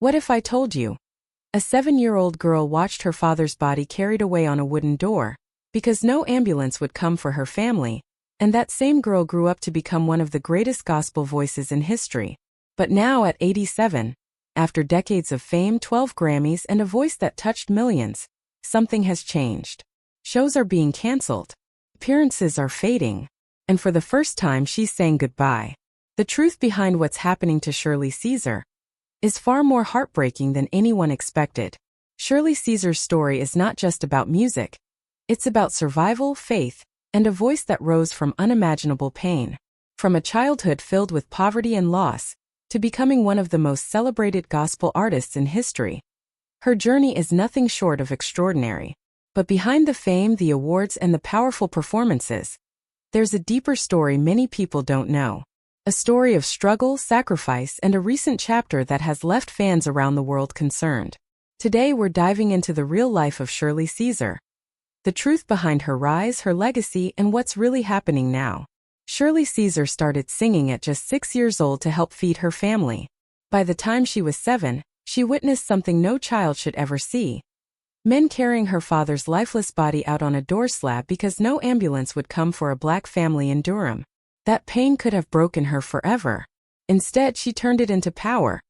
What if I told you? A 7-year-old girl watched her father's body carried away on a wooden door, because no ambulance would come for her family, and that same girl grew up to become one of the greatest gospel voices in history. But now at 87, after decades of fame, 12 Grammys, and a voice that touched millions, something has changed. Shows are being canceled. Appearances are fading. And for the first time she's saying goodbye. The truth behind what's happening to Shirley Caesar is far more heartbreaking than anyone expected. Shirley Caesar's story is not just about music. It's about survival, faith, and a voice that rose from unimaginable pain. From a childhood filled with poverty and loss, to becoming one of the most celebrated gospel artists in history. Her journey is nothing short of extraordinary. But behind the fame, the awards, and the powerful performances, there's a deeper story many people don't know. A story of struggle, sacrifice, and a recent chapter that has left fans around the world concerned. Today we're diving into the real life of Shirley Caesar. The truth behind her rise, her legacy, and what's really happening now. Shirley Caesar started singing at just 6 years old to help feed her family. By the time she was 7, she witnessed something no child should ever see. Men carrying her father's lifeless body out on a door slab because no ambulance would come for a black family in Durham. That pain could have broken her forever. Instead, she turned it into power.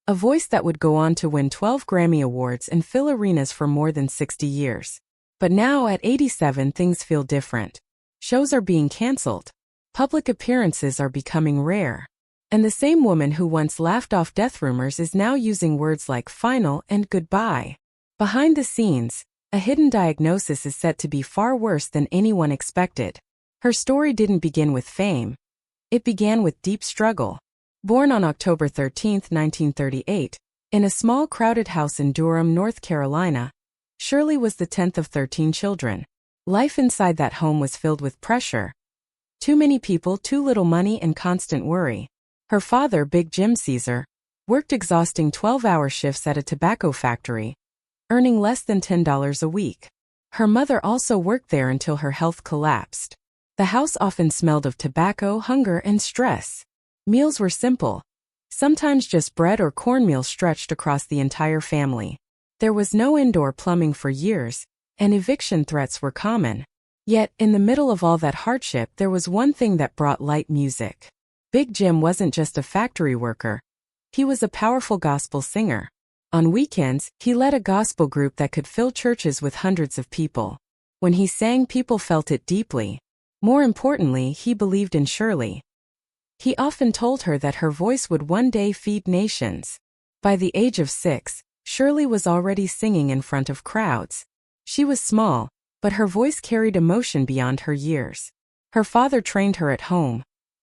A voice that would go on to win 12 Grammy Awards and fill arenas for more than 60 years. But now at 87, things feel different. Shows are being canceled. Public appearances are becoming rare. And the same woman who once laughed off death rumors is now using words like final and goodbye. Behind the scenes, a hidden diagnosis is said to be far worse than anyone expected. Her story didn't begin with fame. It began with deep struggle. Born on October 13, 1938, in a small crowded house in Durham, North Carolina, Shirley was the 10th of 13 children. Life inside that home was filled with pressure. Too many people, too little money, and constant worry. Her father, Big Jim Caesar, worked exhausting 12-hour shifts at a tobacco factory, earning less than $10 a week. Her mother also worked there until her health collapsed. The house often smelled of tobacco, hunger, and stress. Meals were simple, sometimes just bread or cornmeal stretched across the entire family. There was no indoor plumbing for years, and eviction threats were common. Yet, in the middle of all that hardship, there was one thing that brought light: music. Big Jim wasn't just a factory worker. He was a powerful gospel singer. On weekends, he led a gospel group that could fill churches with hundreds of people. When he sang, people felt it deeply. More importantly, he believed in Shirley. He often told her that her voice would one day feed nations. By the age of 6, Shirley was already singing in front of crowds. She was small, but her voice carried emotion beyond her years. Her father trained her at home,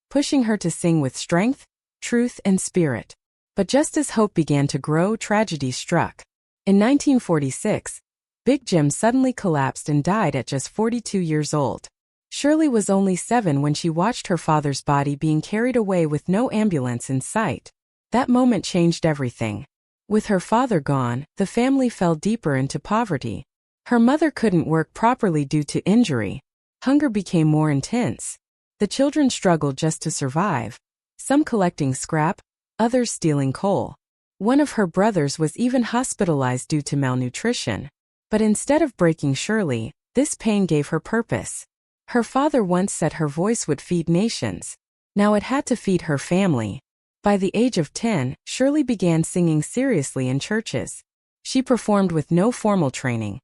pushing her to sing with strength, truth, and spirit. But just as hope began to grow, tragedy struck. In 1946, Big Jim suddenly collapsed and died at just 42 years old. Shirley was only 7 when she watched her father's body being carried away with no ambulance in sight. That moment changed everything. With her father gone, the family fell deeper into poverty. Her mother couldn't work properly due to injury. Hunger became more intense. The children struggled just to survive, some collecting scrap, others stealing coal. One of her brothers was even hospitalized due to malnutrition. But instead of breaking Shirley, this pain gave her purpose. Her father once said her voice would feed nations. Now it had to feed her family. By the age of 10, Shirley began singing seriously in churches. She performed with no formal training.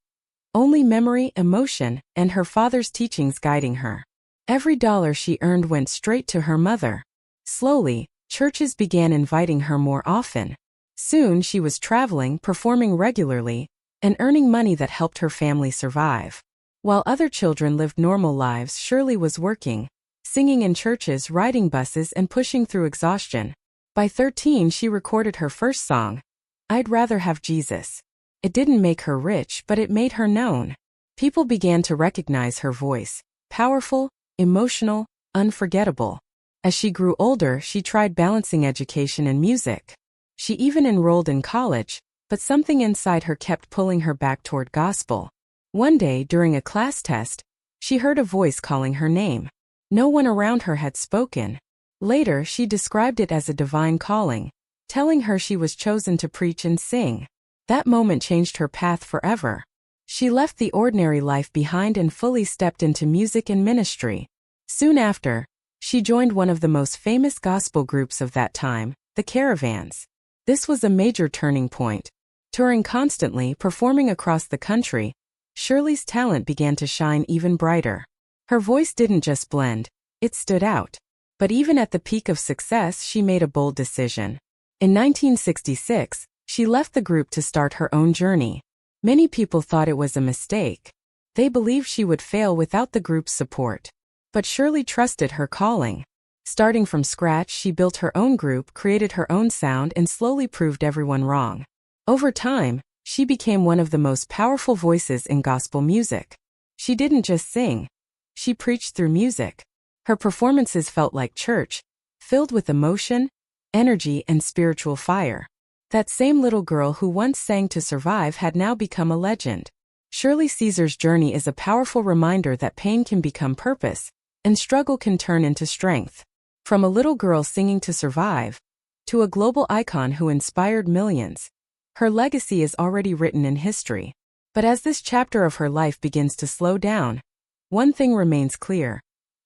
Only memory, emotion, and her father's teachings guiding her. Every dollar she earned went straight to her mother. Slowly, churches began inviting her more often. Soon she was traveling, performing regularly, and earning money that helped her family survive. While other children lived normal lives, Shirley was working, singing in churches, riding buses, and pushing through exhaustion. By 13, she recorded her first song, "I'd Rather Have Jesus." It didn't make her rich, but it made her known. People began to recognize her voice: powerful, emotional, unforgettable. As she grew older, she tried balancing education and music. She even enrolled in college, but something inside her kept pulling her back toward gospel. One day, during a class test, she heard a voice calling her name. No one around her had spoken. Later, she described it as a divine calling. telling her she was chosen to preach and sing. That moment changed her path forever. She left the ordinary life behind and fully stepped into music and ministry. Soon after, she joined one of the most famous gospel groups of that time, the Caravans. This was a major turning point. Touring constantly, performing across the country, Shirley's talent began to shine even brighter. Her voice didn't just blend, it stood out. But even at the peak of success, she made a bold decision. In 1966, she left the group to start her own journey. Many people thought it was a mistake. They believed she would fail without the group's support. But Shirley trusted her calling. Starting from scratch, she built her own group, created her own sound, and slowly proved everyone wrong. Over time, she became one of the most powerful voices in gospel music. She didn't just sing. She preached through music. Her performances felt like church, filled with emotion, energy, and spiritual fire. That same little girl who once sang to survive had now become a legend. Shirley Caesar's journey is a powerful reminder that pain can become purpose, and struggle can turn into strength. From a little girl singing to survive, to a global icon who inspired millions, her legacy is already written in history. But as this chapter of her life begins to slow down, one thing remains clear.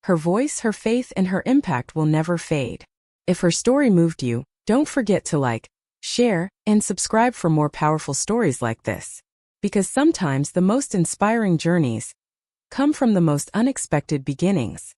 Her voice, her faith, and her impact will never fade. If her story moved you, don't forget to like, share, and subscribe for more powerful stories like this. Because sometimes the most inspiring journeys come from the most unexpected beginnings.